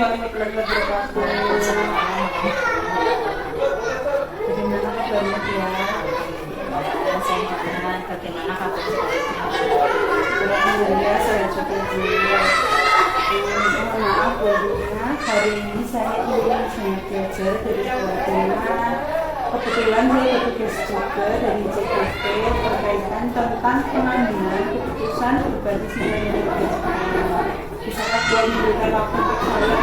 wabarakatuh. Bagaimana kabarnya dia? Sehat. Bagaimana kabar sebaliknya? Alhamdulillah saya juga juga. Mohon maaf sebelumnya, hari ini saya ingin sangat belajar dari Buatina. Kebetulan saya bertugas juga dari CKP berkaitan tentang pengambilan keputusan berbasis nilai kebijakan. Bisakah Buat memberikan waktu untuk saya?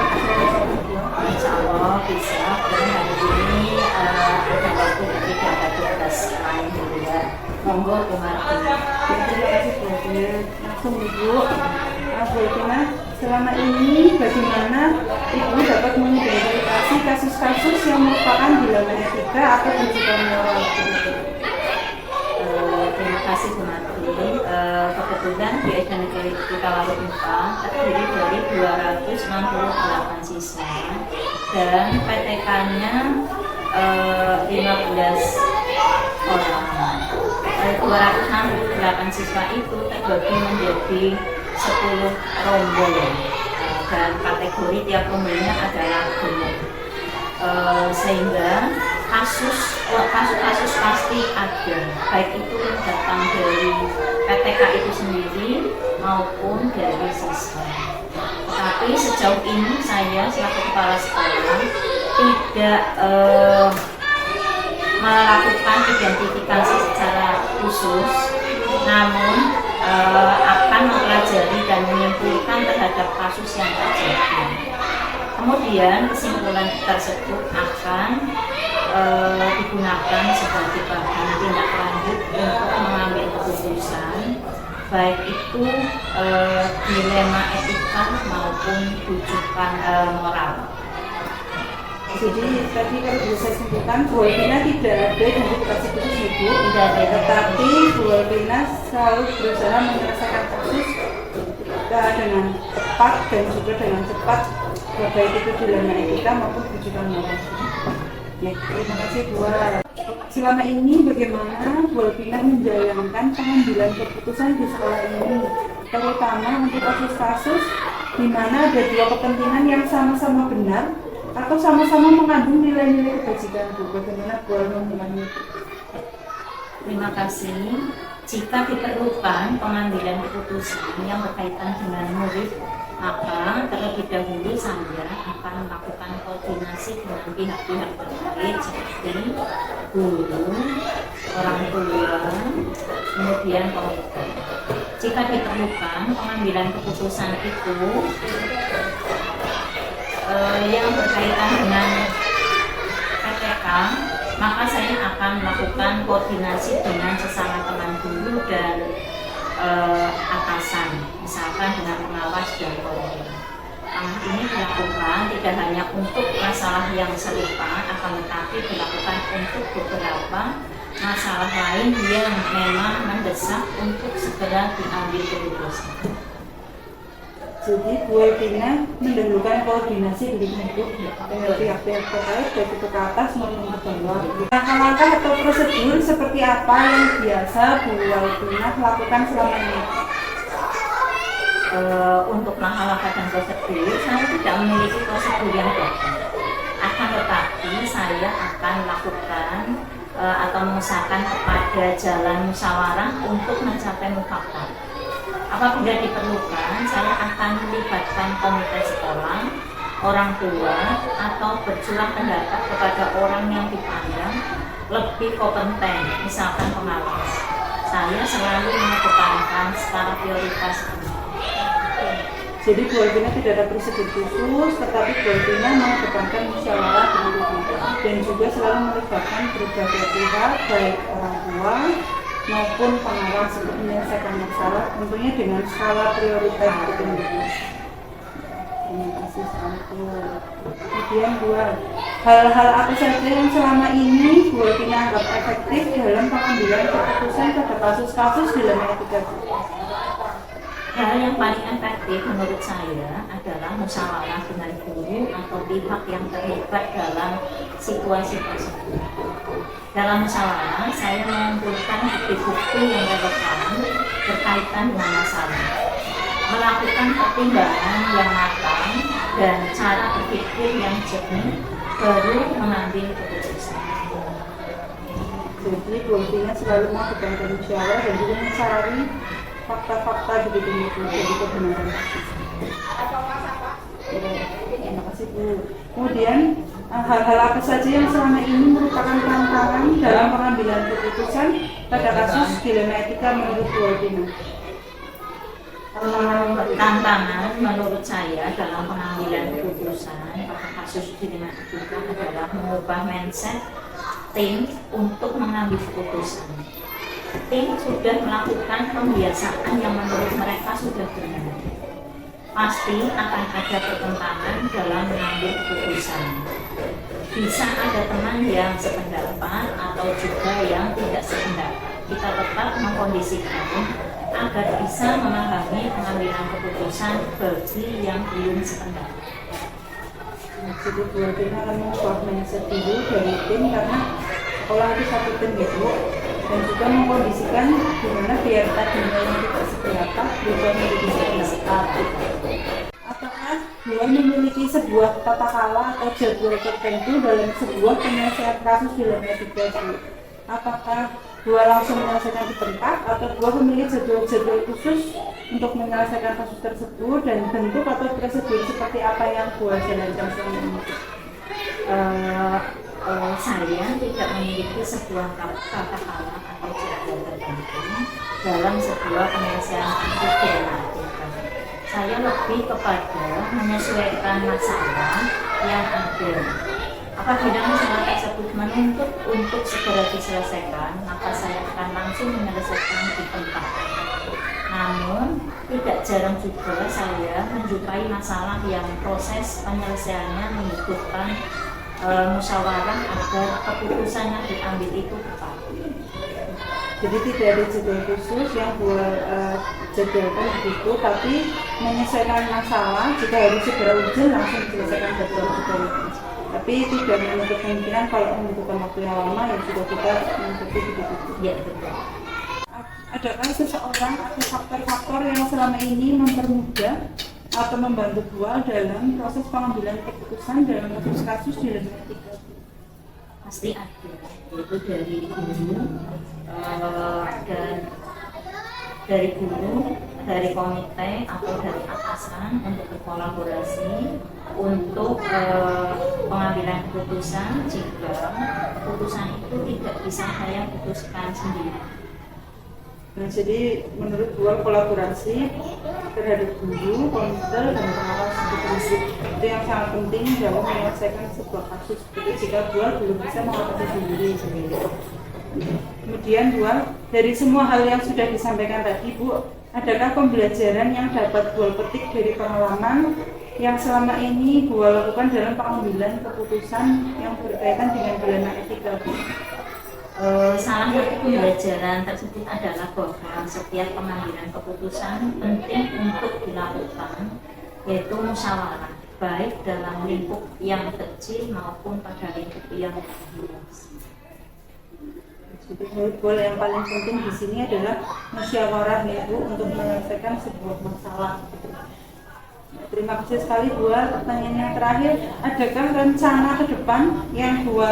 Insya Allah bisa. Dan hari ini ada waktu ketika ada tugas lain juga. Monggo Bumarti. Terima kasih Buatina. Langsung Ibu. Buatina, selama ini bagaimana Ibu dapat mengidentifikasi kasus-kasus yang merupakan dilema etika atau kewajiban moral? Terima kasih Bu Marti. Kebetulan di SDN Negeri Kutawala 4 terdiri dari 268 siswa dan PTK-nya 15 orang. 268 siswa itu terbagi menjadi 10 rombongan dan kategori tiap rombongannya adalah gemuk. Sehingga kasus-kasus pasti ada, baik itu yang datang dari PTK itu sendiri maupun dari siswa. Tetapi sejauh ini saya selaku kepala sekolah tidak melakukan identifikasi secara khusus, namun akan mempelajari dan menyimpulkan terhadap kasus yang terjadi. Kemudian kesimpulan tersebut akan digunakan sebagai bahan tindak lanjut untuk mengambil keputusan, baik itu dilema etika maupun rujukan moral. Jadi tadi kalau bisa saya simpulkan, Buatina tidak ada identifikasi khusus Ibu, Tidak ada. tetapi Buatina selalu berusaha menyelesaikan kasus dengan tepat dan juga dengan cepat, baik itu dilema etika maupun rujukan moral. Ya, terima kasih Bu. Selama ini bagaimana Buatina menjalankan pengambilan keputusan di sekolah ini, terutama untuk kasus-kasus di mana ada dua kepentingan yang sama-sama benar atau sama-sama mengandung nilai-nilai kebajikan Bu. Bagaimana Bu memulainya? Terima kasih. Jika diperlukan pengambilan keputusan yang berkaitan dengan murid, maka terlebih dahulu saya akan melakukan koordinasi dengan pihak-pihak terkait seperti guru, orang tua, kemudian pemerintah. Jika diperlukan pengambilan keputusan itu yang berkaitan dengan PTK, maka saya akan melakukan koordinasi dengan sesama teman guru dan atasan, misalkan dengan pengawas dan koordinator. Ini dilakukan tidak hanya untuk masalah yang serupa, akan tetapi dilakukan untuk beberapa masalah lain yang memang mendesak untuk segera diambil keputusan. Jadi Buatina mendahulukan koordinasi dengan pihak-pihak terkait baik itu ke atas maupun ke bawah. Langkah-langkah atau prosedur seperti apa yang biasa Buatina lakukan selama ini? Untuk langkah-langkah dan prosedur, saya tidak memiliki prosedur yang baku. Akan tetapi saya akan lakukan atau mengusahakan kepada jalan musyawarah untuk mencapai mufakat. Apabila diperlukan, saya akan melibatkan komite sekolah, orang tua, atau bercurah pendapat kepada orang yang dipandang lebih kompeten, misalkan pengawas. Saya selalu mengedepankan secara prioritas. Jadi Buatina tidak ada prosedur khusus, tetapi Buatina mengedepankan musyawarah dan juga selalu melibatkan berbagai pihak, baik orang tua maupun pengawas untuk menyelesaikan masalah, tentunya dengan skala prioritas tertentu. Terima kasih sekali. Kemudian hal-hal apa saja yang selama ini Buatina anggap efektif dalam pengambilan keputusan pada kasus-kasus dilema etika? Hal yang paling efektif menurut saya adalah musyawarah dengan guru atau pihak yang terlibat dalam situasi tersebut. Dalam musyawarah, saya mengumpulkan bukti-bukti yang relevan berkaitan dengan masalah, melakukan pertimbangan yang matang dan cara berpikir yang jernih baru mengambil keputusan. Jadi Bu Tina selalu melakukan musyawarah dan juga mencari fakta-fakta begitu jadi kebenaran. Terima kasih Bu. Kemudian hal-hal apa saja yang selama ini merupakan tantangan dalam pengambilan keputusan pada kasus dilema etika menurut Bu Tina? Tantangan menurut saya dalam pengambilan keputusan pada kasus dilema etika adalah mengubah mindset tim untuk mengambil keputusan. Tim sudah melakukan pembiasaan yang menurut mereka sudah benar. Pasti akan ada pertentangan dalam mengambil keputusan. Bisa ada teman yang sependapat atau juga yang tidak sependapat. Kita tetap mengkondisikan agar bisa memahami pengambilan keputusan bagi yang belum sependapat. Jadi Bu Tina akan mengubah mindset dulu dari tim karena sekolah itu satu tim ya Bu, dan juga mengkondisikan gimana biar tadinya yang tidak sependapat juga menjadi sependapat. Apakah Bu memiliki sebuah tata cara atau jadwal tertentu dalam sebuah penyelesaian kasus dilema etika Bu? Apakah Bu langsung menyelesaikan sebentar atau Bu memiliki jadwal khusus untuk menyelesaikan kasus tersebut dan bentuk atau prosedur seperti apa yang Bu jalankan selama ini? Saya tidak memiliki sebuah tata cara atau jadwal tertentu dalam sebuah penyelesaian kasus dilema etika. Saya lebih kepada menyesuaikan masalah yang ada. Apabila masalah tersebut menuntut untuk segera diselesaikan, maka saya akan langsung menyelesaikan di tempat. Namun, tidak jarang juga saya menjumpai masalah yang proses penyelesaiannya membutuhkan musyawarah agar keputusan yang diambil itu tepat. Jadi tidak ada jadwal khusus yang jadwalkan begitu, tapi menyesuaikan masalah jika harus segera urgent langsung diselesaikan jadwal juga. Tapi tidak menutup kemungkinan kalau membutuhkan waktu yang lama yang sudah kita mengikuti begitu. Ya, betul. Adakah seseorang atau faktor-faktor yang selama ini mempermudah atau membantu Bu dalam proses pengambilan keputusan dalam kasus-kasus dilema etika? Pasti ada, yaitu dari guru dan dari guru, dari komite atau dari atasan untuk berkolaborasi untuk pengambilan keputusan jika keputusan itu tidak bisa saya putuskan sendiri. Nah, jadi menurut Bu kolaborasi terhadap guru, komite, dan pengawas itu yang sangat penting dalam menyelesaikan sebuah kasus. Jadi jika Bu belum bisa mengatasi sendiri. Kemudian Bu, dari semua hal yang sudah disampaikan tadi Bu, adakah pembelajaran yang dapat Bu petik dari pengalaman yang selama ini Bu lakukan dalam pengambilan keputusan yang berkaitan dengan dilema etika Bu? Salah satu pembelajaran tersebut adalah bahwa setiap pengambilan keputusan penting untuk dilakukan, yaitu musyawarah, baik dalam lingkup yang kecil maupun pada lingkup yang luas. Jadi goal yang paling penting di sini adalah musyawarah ya Bu untuk menyelesaikan sebuah masalah. Terima kasih sekali Bu. Pertanyaan yang terakhir, adakah rencana ke depan yang Bu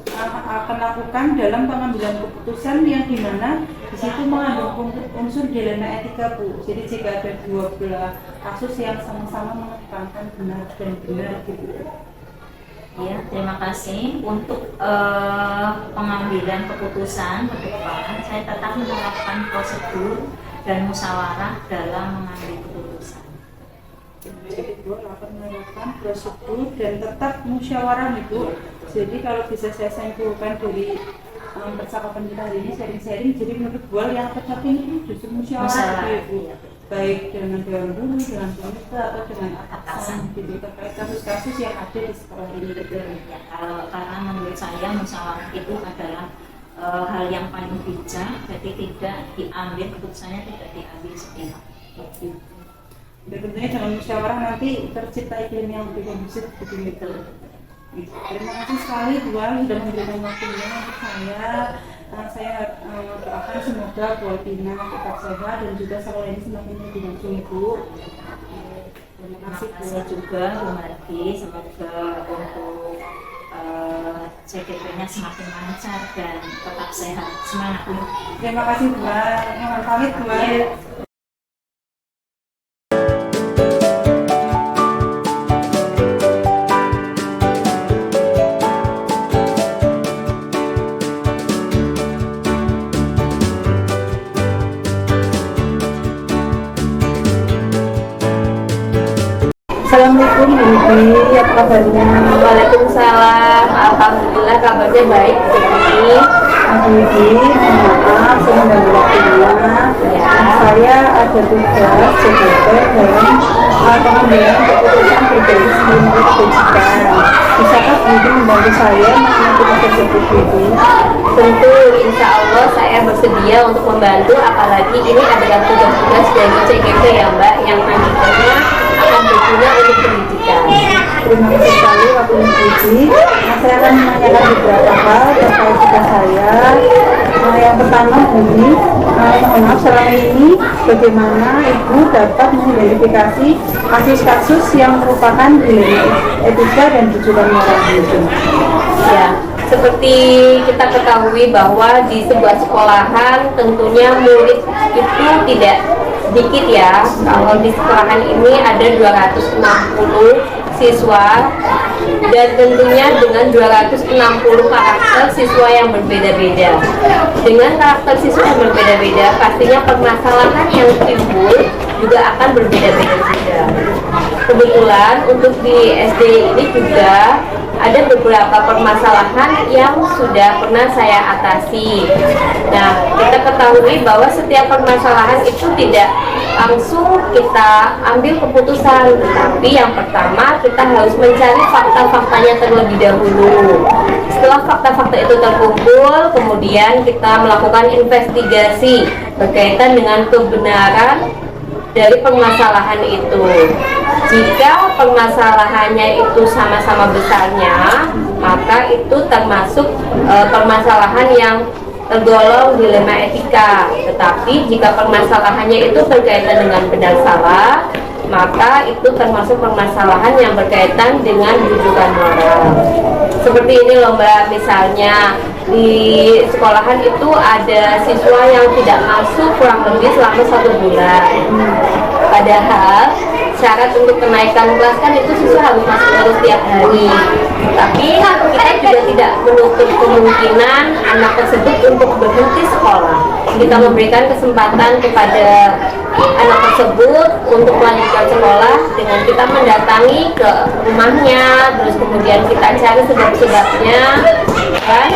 akan lakukan dalam pengambilan keputusan yang dimana di situ mengandung unsur dilema etika Bu? Jadi jika ada dua belah kasus yang sama-sama menekankan benar dan benar gitu. Ya, terima kasih. Untuk pengambilan keputusan ke depan, saya tetap menerapkan prosedur dan musyawarah dalam mengambil keputusan. Jadi Bu akan menerapkan prosedur dan tetap musyawarah Bu. Jadi kalau bisa saya simpulkan dari percakapan kita hari ini sharing-sharing, jadi menurut Bu yang terpenting itu justru musyawarah ya Bu. Baik dengan dewan guru, dengan komite atau dengan atasan gitu terkait kasus-kasus yang ada di sekolah ini. Ya, karena menurut saya musyawarah itu adalah hal yang paling bijak, jadi tidak diambil keputusannya tidak diambil sepihak. Dan tentunya dengan musyawarah nanti tercipta iklim yang lebih kondusif begitu. Terima kasih sekali Bu sudah memberikan waktunya untuk saya. Saya doakan semoga Bu Tina tetap sehat dan juga sekolah ini semakin maju Bu. Terima kasih juga Bu Mardi, semoga untuk CDP-nya semakin lancar dan tetap sehat. Semangat Bu. Terima kasih Bu. Mohon pamit Bu. Assalamualaikum Bu Bibi, apa kabarnya? Waalaikumsalam, alhamdulillah kabarnya baik Bu Bibi. Bu Bibi, maaf saya mengganggu waktunya. Saya ada tugas CDP dalam pengambilan keputusan pribadi sebelum kebajikan. Bisakah Bu Bibi membantu saya mengambil tersebut Bu Bibi? Tentu, insya Allah saya bersedia untuk membantu, apalagi ini adalah tugas-tugas dari CGP ya Mbak, yang nantinya akan berguna untuk pendidikan. Terima kasih sekali waktu Bu Bibi. Saya akan menanyakan beberapa hal terkait tugas saya. Yang pertama Bu Bibi, mohon maaf selama ini bagaimana Ibu dapat mengidentifikasi kasus-kasus yang merupakan dilema etika dan tujuan moral itu? Ya, seperti kita ketahui bahwa di sebuah sekolahan tentunya murid itu tidak sedikit ya. Kalau di sekolahan ini ada 260 siswa dan tentunya dengan 260 karakter siswa yang berbeda-beda. Dengan karakter siswa yang berbeda-beda, pastinya permasalahan yang timbul juga akan berbeda-beda juga. Kebetulan untuk di SD ini juga ada beberapa permasalahan yang sudah pernah saya atasi. Nah, kita ketahui bahwa setiap permasalahan itu tidak langsung kita ambil keputusan, tetapi yang pertama kita harus mencari fakta-faktanya terlebih dahulu. Setelah fakta-fakta itu terkumpul, kemudian kita melakukan investigasi berkaitan dengan kebenaran dari permasalahan itu. Jika permasalahannya itu sama-sama besarnya, maka itu termasuk permasalahan yang tergolong dilema etika. Tetapi jika permasalahannya itu berkaitan dengan benar salah, maka itu termasuk permasalahan yang berkaitan dengan rujukan moral. Seperti ini loh Mbak, misalnya di sekolahan itu ada siswa yang tidak masuk kurang lebih selama 1 bulan. Padahal syarat untuk kenaikan kelas kan itu siswa harus masuk terus tiap hari. Tapi kita juga tidak menutup kemungkinan anak tersebut untuk berhenti sekolah. Kita memberikan kesempatan kepada anak tersebut untuk melanjutkan sekolah dengan kita mendatangi ke rumahnya, terus kemudian kita cari sebab-sebabnya. Dan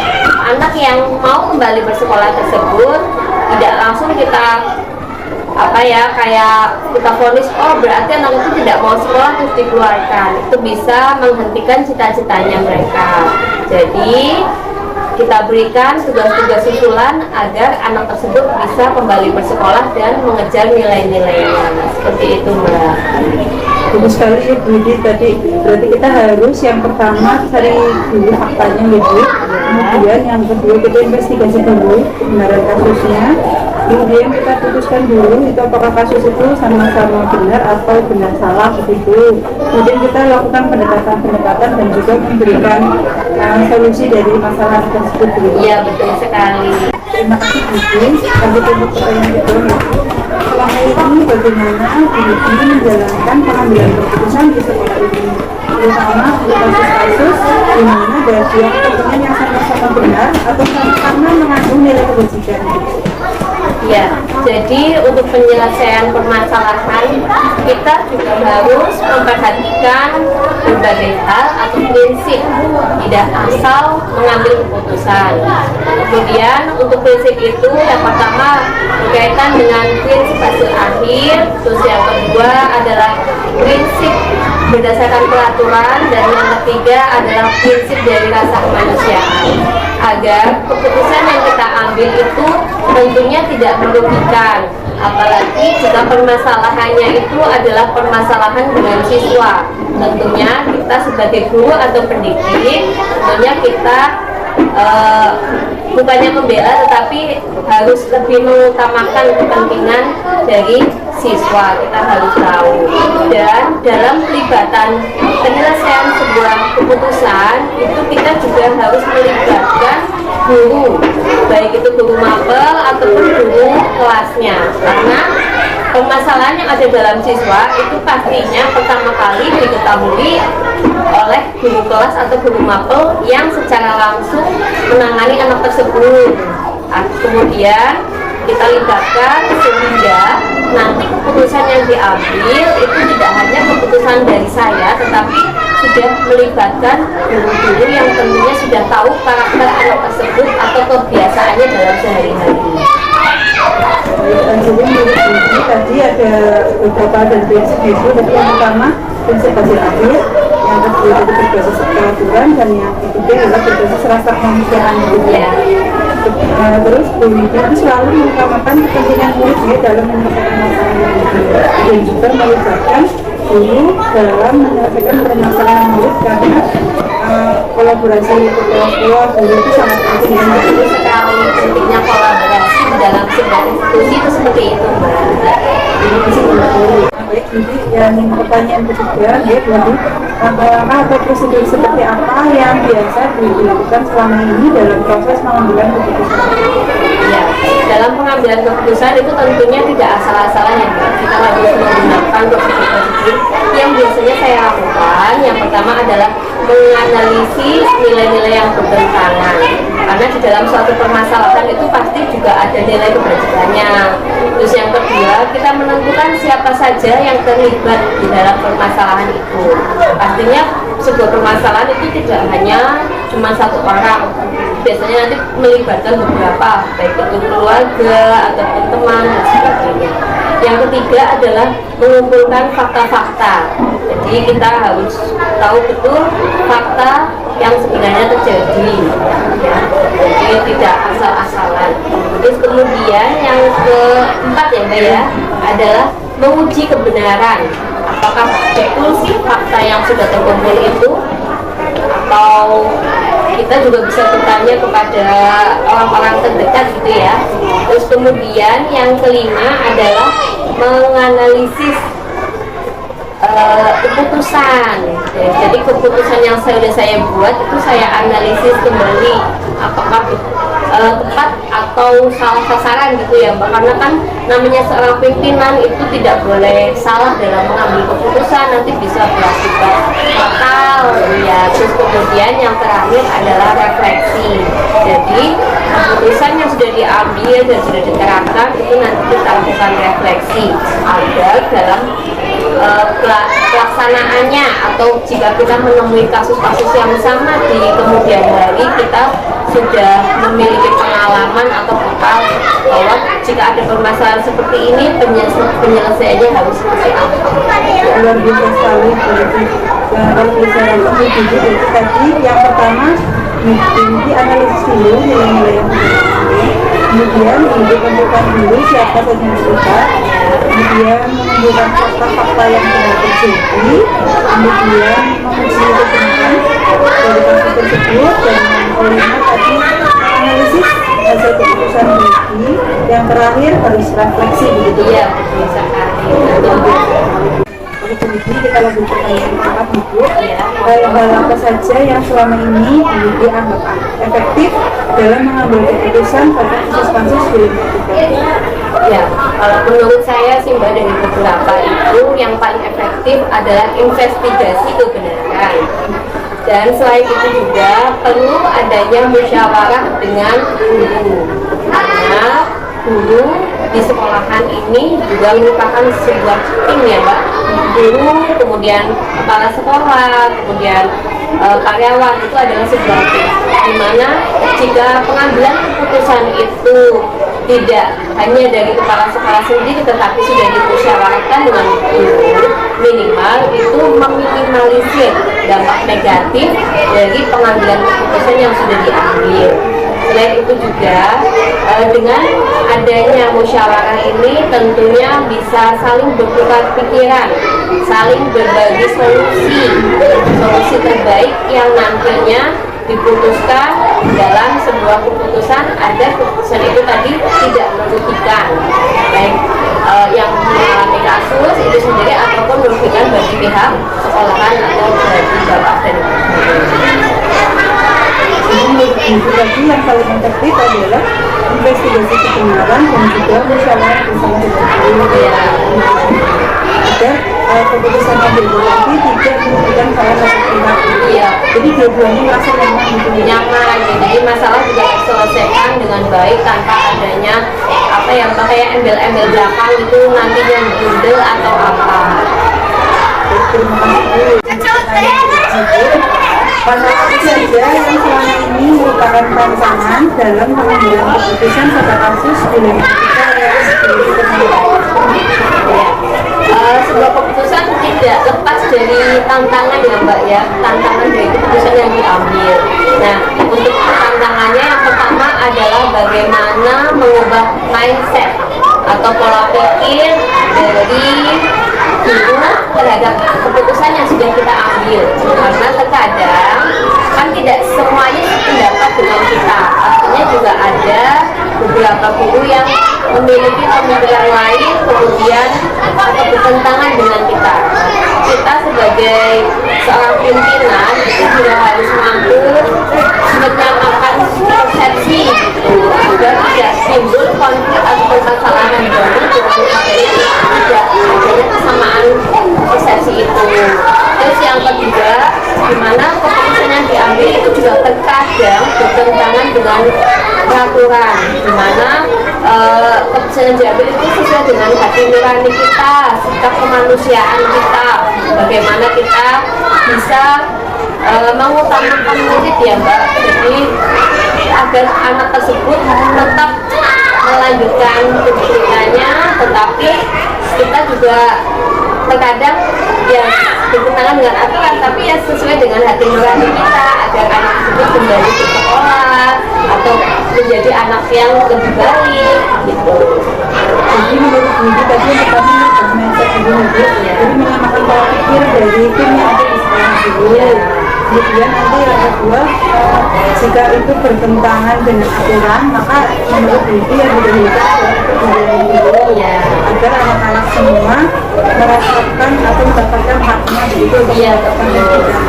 anak yang mau kembali bersekolah tersebut tidak langsung kita kayak kita vonis, oh berarti anak itu tidak mau sekolah terus dikeluarkan. Itu bisa menghentikan cita-citanya mereka. Jadi kita berikan tugas-tugas susulan agar anak tersebut bisa kembali bersekolah dan mengejar nilai-nilainya. Seperti itu Mbak. Bagus sekali Bu Didi, tadi berarti kita harus yang pertama cari dulu faktanya Bu, kemudian yang kedua kita investigasi dulu kebenaran kasusnya, kemudian kita putuskan dulu itu apakah kasus itu sama-sama benar atau benar salah begitu. Kemudian kita lakukan pendekatan-pendekatan dan juga memberikan solusi dari masalah tersebut. Iya betul sekali. Terima kasih Bu Didi. Lanjut untuk pertanyaan kedua. Selama ini bagaimana Bu Didi menjalankan pengambilan keputusan di sekolah ini, terutama untuk kasus-kasus di mana ada dua kepentingan yang sama-sama benar atau sama-sama mengandung nilai kebajikan? Ya, jadi untuk penyelesaian permasalahan kita juga harus memperhatikan berbagai hal atau prinsip, tidak asal mengambil keputusan. Kemudian untuk prinsip itu yang pertama berkaitan dengan prinsip hasil akhir, terus yang kedua adalah prinsip berdasarkan peraturan, dan yang ketiga adalah prinsip dari rasa kemanusiaan, agar keputusan yang kita ambil itu tentunya tidak merugikan, apalagi jika permasalahannya itu adalah permasalahan dengan siswa. Tentunya kita sebagai guru atau pendidik, tentunya kita bukannya membela, tetapi harus lebih mengutamakan kepentingan dari siswa, kita harus tahu. Dan dalam pelibatan penyelesaian sebuah keputusan itu kita juga harus melibatkan guru, baik itu guru mapel ataupun guru kelasnya, karena permasalahan yang ada dalam siswa itu pastinya pertama kali diketahui oleh guru kelas atau guru mapel yang secara langsung menangani anak tersebut. Kemudian kita libatkan sehingga nanti keputusan yang diambil itu tidak hanya keputusan dari saya, tetapi sudah melibatkan guru-guru yang tentunya sudah tahu karakter anak tersebut atau kebiasaannya dalam sehari-hari. Jadi tadi ada beberapa dan prinsip itu. Jadi yang pertama prinsip hasil akhir, yang kedua itu berbasis keaturan, dan yang ketiga adalah berbasis rasa kemanusiaan. Terus Bu Widi itu selalu mengutamakan kepentingan murid ya dalam menyelesaikan masalah dan juga melibatkan guru dalam menyelesaikan permasalahan murid, karena kolaborasi ketua guru itu sangat penting. Itu sekali pentingnya kolaborasi dalam sebuah institusi itu seperti itu, Mbak. Baik, jadi yang pertanyaan ketiga ya, jadi atau prosedur seperti apa yang biasa dilakukan selama ini dalam proses pengambilan keputusan? Ya, dalam pengambilan keputusan itu tentunya tidak asal-asalan ya, Mbak. Kita harus menggunakan prosedur-prosedur yang biasanya saya lakukan. Yang pertama adalah menganalisis nilai-nilai yang bertentangan, karena di dalam suatu permasalahan itu pasti juga ada nilai keberadaannya. Terus yang kedua, kita menentukan siapa saja yang terlibat di dalam permasalahan itu. Artinya sebuah permasalahan itu tidak hanya cuma satu orang, biasanya nanti melibatkan beberapa, baik itu keluarga ataupun teman dan sebagainya. Yang ketiga adalah mengumpulkan fakta-fakta. Jadi kita harus tahu betul fakta yang sebenarnya terjadi, ya. Jadi tidak asal-asalan. Terus kemudian yang keempat ya Mbak ya, adalah menguji kebenaran. Apakah betul sih fakta yang sudah terkumpul itu, atau kita juga bisa bertanya kepada orang-orang terdekat gitu ya. Terus kemudian yang kelima adalah menganalisis keputusan. Jadi keputusan yang sudah saya buat itu saya analisis kembali apakah tepat atau salah sasaran gitu ya Mbak, karena kan namanya seorang pimpinan itu tidak boleh salah dalam mengambil keputusan, nanti bisa berakibat fatal ya. Terus kemudian yang terakhir adalah refleksi. Jadi keputusan yang sudah diambil dan sudah diterapkan itu nanti kita lakukan refleksi agar dalam pelaksanaannya, atau jika kita menemui kasus-kasus yang sama di kemudian hari, kita sudah memiliki pengalaman atau bekal bahwa jika ada permasalahan seperti ini penyelesaiannya harus seperti apa. Luar biasa sekali. Kalau bicara itu tadi yang pertama mengikuti analisis dulu nilai-nilai yang kemudian ditentukan dulu siapa saja yang terlibat, kemudian menunjukkan fakta-fakta yang sudah terjadi, kemudian menguji kebenaran dari kasus tersebut, dan yang kelima tadi analisis hasil keputusan lagi, yang terakhir harus refleksi begitu ya. Bisa Jadi kita lanjut pertanyaan keempat Ibu, hal-hal apa saja yang selama ini dianggap efektif dalam mengambil keputusan pada kasus-kasus film? Ya, kalau menurut saya sih Mbak, dari beberapa itu yang paling efektif adalah investigasi kebenaran. Dan selain itu juga perlu adanya musyawarah dengan guru, karena guru di sekolahan ini juga merupakan sebuah tim ya Mbak. Guru, kemudian kepala sekolah, kemudian karyawan, itu adalah sebuah tim, dimana jika pengambilan keputusan itu tidak hanya dari kepala sekolah sendiri tetapi sudah dimusyawarahkan dengan guru, minimal itu meminimalisir dampak negatif dari pengambilan keputusan yang sudah diambil. Selain itu juga dengan adanya musyawarah ini tentunya bisa saling bertukar pikiran, saling berbagi solusi terbaik yang nantinya diputuskan dalam sebuah keputusan agar keputusan itu tadi tidak merugikan baik yang mengalami dan juga musyawarah bersama dengan guru Ya. agar keputusan yang diambil nanti tidak merugikan salah satu pihak. Iya. Jadi dua-duanya merasa nyaman gitu ya. Nyaman gitu. Jadi masalah juga diselesaikan dengan baik tanpa adanya apa ya, kayak embel-embel belakang itu nantinya bundel atau apa. Terima kasih. Masalah apa saja yang selama ini merupakan tantangan dalam pengambilan keputusan pada kasus dilema etika yang sebelum Sebuah keputusan tidak lepas dari tantangan ya Mbak ya, tantangan dari keputusan yang diambil. Nah, untuk tantangannya yang pertama adalah bagaimana mengubah mindset atau pola pikir dari guru terhadap keputusan yang sudah kita ambil, karena terkadang kan tidak semuanya sependapat dengan kita. Artinya juga ada beberapa guru yang memiliki pemikiran lain kemudian atau bertentangan dengan kita. Kita sebagai seorang pimpinan itu juga harus mampu menyamakan persepsi agar tidak timbul konflik atau permasalahan baru dengan tidak adanya kesamaan persepsi itu. Terus yang kedua, di mana keputusan yang diambil itu juga terkadang bertentangan dengan peraturan, di mana keputusan yang diambil itu sesuai dengan hati nurani kita, sikap kemanusiaan kita, bagaimana kita bisa mengutamakan murid ya Mbak. Jadi agar anak tersebut tetap melanjutkan pendidikannya, tetapi kita juga terkadang ya bertentangan dengan aturan, tapi ya sesuai dengan hati nurani kita agar anak tersebut kembali ke sekolah atau menjadi anak yang lebih baik gitu. Jadi menurut Budi tadi yang pertama mindset dulu ya. Jadi menyamakan pola pikir dari tim yang ada di sekolah dulu. Kemudian nanti yang kedua, jika itu bertentangan dengan aturan, maka menurut Budi yang didahulukan adalah dulu agar anak-anak semua merasakan atau mendapatkan haknya begitu untuk mendapatkan pendidikan.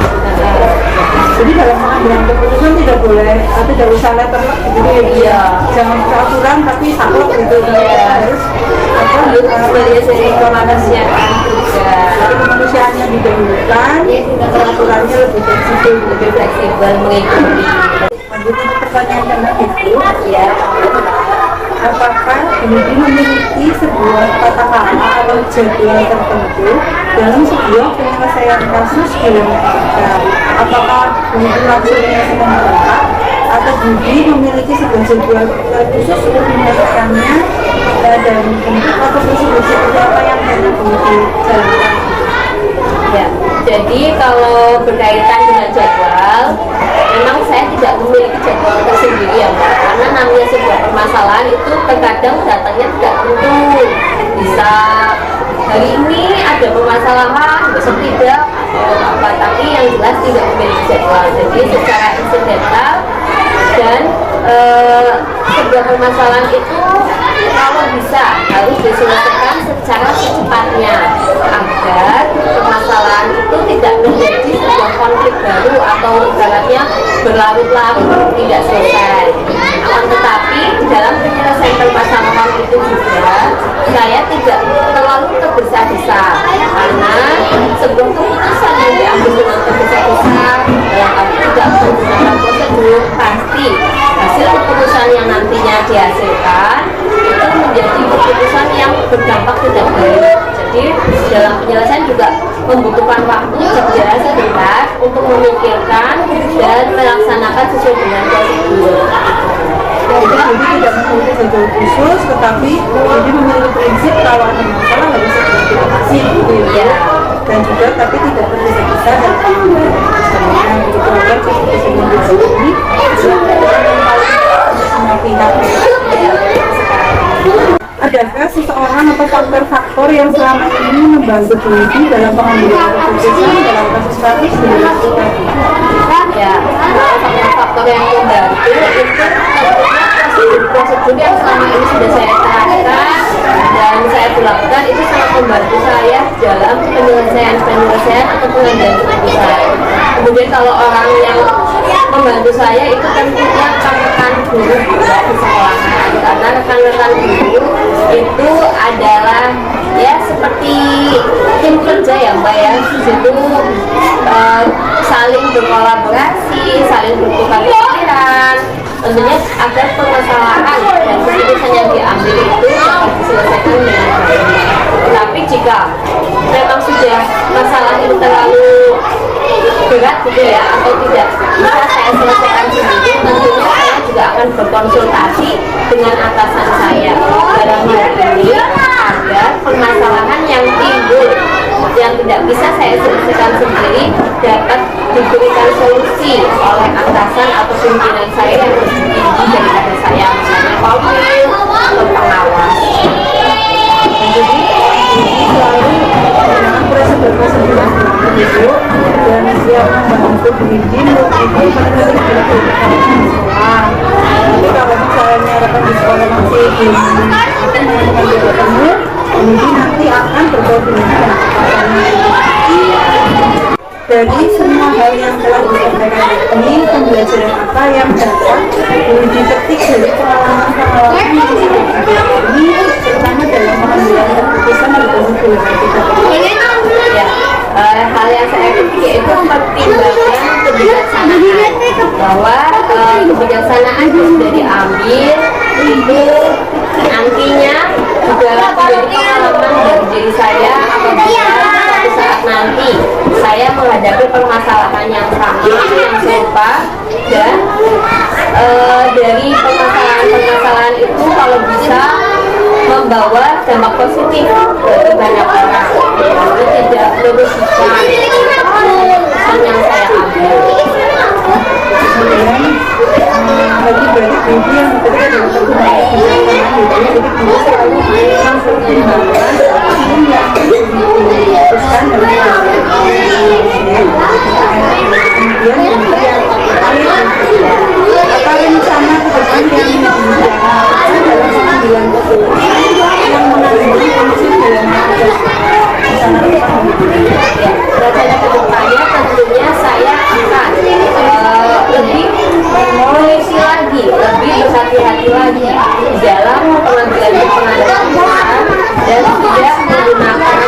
Jadi dalam pengambilan keputusan tidak boleh, tidak usah letterlock gitu ya. Jangan ke aturan tapi saklek gitu. Harus sebagai sisi kemanusiaan juga. Jadi kemanusiaannya didahulukan, peraturannya lebih fleksibel mengikuti. Lanjut untuk pertanyaan tentang itu, Ya. apakah Budi memiliki sebuah tata cara atau jadwal tertentu dalam sebuah penyelesaian kasus dilema etika? Apakah Budi langsungnya sedang berangkat atau Budi memiliki sebuah jadwal khusus untuk menyelesaikannya dan bentuk atau prosedur seperti apa yang pernah Budi jalankan? Ya, jadi kalau berkaitan dengan jadwal, memang saya tidak memiliki jadwal tersendiri ya Mbak, karena namanya sebuah permasalahan itu terkadang datangnya tidak tentu. Bisa hari ini ada permasalahan, besok tidak, atau apa, tapi yang jelas tidak memiliki jadwal. Jadi secara insidental dan sebuah permasalahan itu kalau bisa harus diselesaikan secara secepatnya agar permasalahan itu tidak menjadi sebuah konflik baru atau ibaratnya berlarut-larut tidak selesai. Akan tetapi dalam penyelesaian permasalahan itu juga saya tidak terlalu tergesa-gesa, karena sebuah keputusan yang diambil dengan tergesa-gesa dalam arti tidak menggunakan prosedur, pasti hasil keputusan yang nantinya dihasilkan itu menjadi keputusan yang berdampak tidak baik. Jadi dalam penyelesaian juga membutuhkan waktu kerja sebentar untuk memikirkan dan melaksanakan sesuai dengan prosedur. Jadi Budi tidak memiliki jadwal khusus, tetapi Budi memiliki prinsip kalau ada masalah harus segera diatasi gitu ya. Dan juga tapi tidak tergesa-gesa dalam pengambilan keputusannya gitu agar keputusan yang diambil ini adalah yang paling untuk semua pihak. Adakah seseorang atau faktor-faktor yang selama ini membantu Budi dalam pengambilan keputusan dalam kasus-kasus dilema etika? Ya, faktor-faktor yang membantu itu tentunya prosedur yang selama ini sudah saya terapkan dan saya lakukan itu sangat membantu saya dalam penyelesaian atau pengambilan keputusan. Kemudian kalau orang yang membantu saya itu tentunya rekan guru juga di sekolahan, karena rekan-rekan guru itu adalah ya seperti tim kerja ya Mbak ya, itu saling berkolaborasi, saling bertukar pikiran, tentunya agar permasalahan dan keputusan yang diambil itu dapat diselesaikan dengan baik. Tapi jika memang sudah masalah itu terlalu berat gitu ya, atau tidak bisa saya selesaikan sendiri, tentunya saya juga akan berkonsultasi dengan atasan saya dalam hal ini agar permasalahan yang timbul yang tidak bisa saya selesaikan sendiri dapat diberikan solusi oleh atasan atau pimpinan saya yang lebih tinggi daripada saya, misalnya komil atau pengawas. Jadi selalu jangan merasa berkesenangan itu dan siap membantu bimbing itu benar-benar sekolah. Tapi kalau misalnya rekan di sekolah masih belum ketemu, mungkin nanti akan berkoordinasi dengan dari semua hal yang telah disampaikan ini, pembelajaran apa yang dapat dipetik dari pengalaman-pengalaman yang sudah ini, terutama dalam pengambilan keputusan di dalam kita. Ya, hal yang saya petik yaitu pertimbangan kebijaksanaan, bahwa kebijaksanaan yang sudah diambil itu nantinya juga menjadi pengalaman dari diri saya apabila suatu saat nanti saya menghadapi permasalahan yang sama, yang serupa, dan dari permasalahan itu kalau bisa membawa dampak positif bagi banyak orang, lalu tidak merugikan keputusan yang saya ambil. Kemudian bagi ibu yang bekerja dalam perkembangan jadi ibu selalu mempertimbangkan apapun yang diputuskan dalam kemudian apa rencana ke depan yang dilakukan dalam pengambilan keputusan yang menangani kondisi dalam Rencana ke depannya tentunya saya akan lebih meneliti lagi, lebih berhati-hati lagi dalam pengambilan keputusan dan tidak menggunakan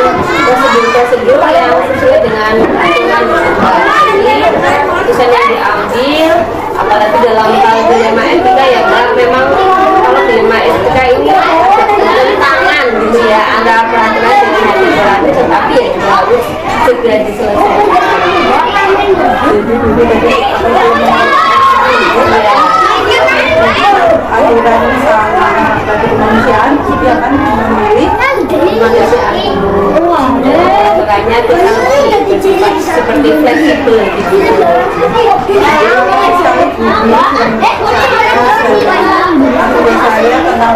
prosedur-prosedur yang sesuai dengan aturan. Jadi keputusan yang diambil, apalagi dalam hal dilema etika ya Mbak, memang kalau dilema etika ini ada tentangan gitu ya antara peraturan dengan hati nurani, tetapi ya juga harus segera diselesaikan. aturan sama bagi kemanusiaan dia akan memilih Kemanusiaan dulu, makanya kita lebih bersifat seperti fleksibel gitu. saya tentang